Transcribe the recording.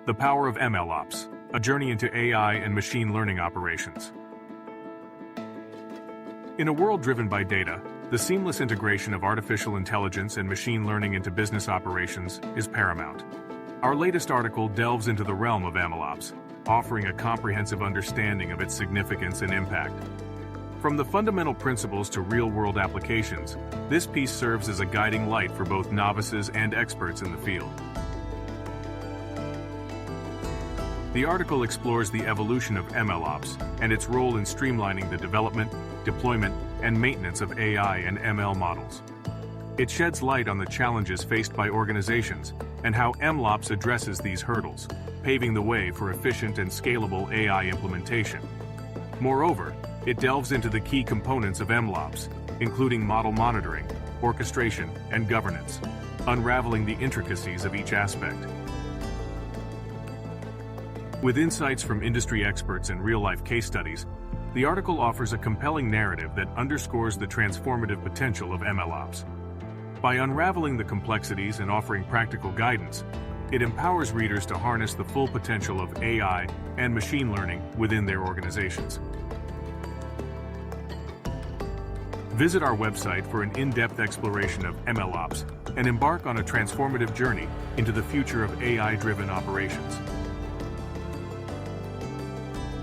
The power of MLOps, a journey into AI and machine learning operations. In a world driven by data, the seamless integration of artificial intelligence and machine learning into business operations is paramount. Our latest article delves into the realm of MLOps, offering a comprehensive understanding of its significance and impact. From the fundamental principles to real-world applications, this piece serves as a guiding light for both novices and experts in the field. The article explores the evolution of MLOps and its role in streamlining the development, deployment, and maintenance of AI and ML models. It sheds light on the challenges faced by organizations and how MLOps addresses these hurdles, paving the way for efficient and scalable AI implementation. Moreover, it delves into the key components of MLOps, including model monitoring, orchestration, and governance, unraveling the intricacies of each aspect. With insights from industry experts and real-life case studies, the article offers a compelling narrative that underscores the transformative potential of MLOps. By unraveling the complexities and offering practical guidance, it empowers readers to harness the full potential of AI and machine learning within their organizations. Visit our website for an in-depth exploration of MLOps and embark on a transformative journey into the future of AI-driven operations.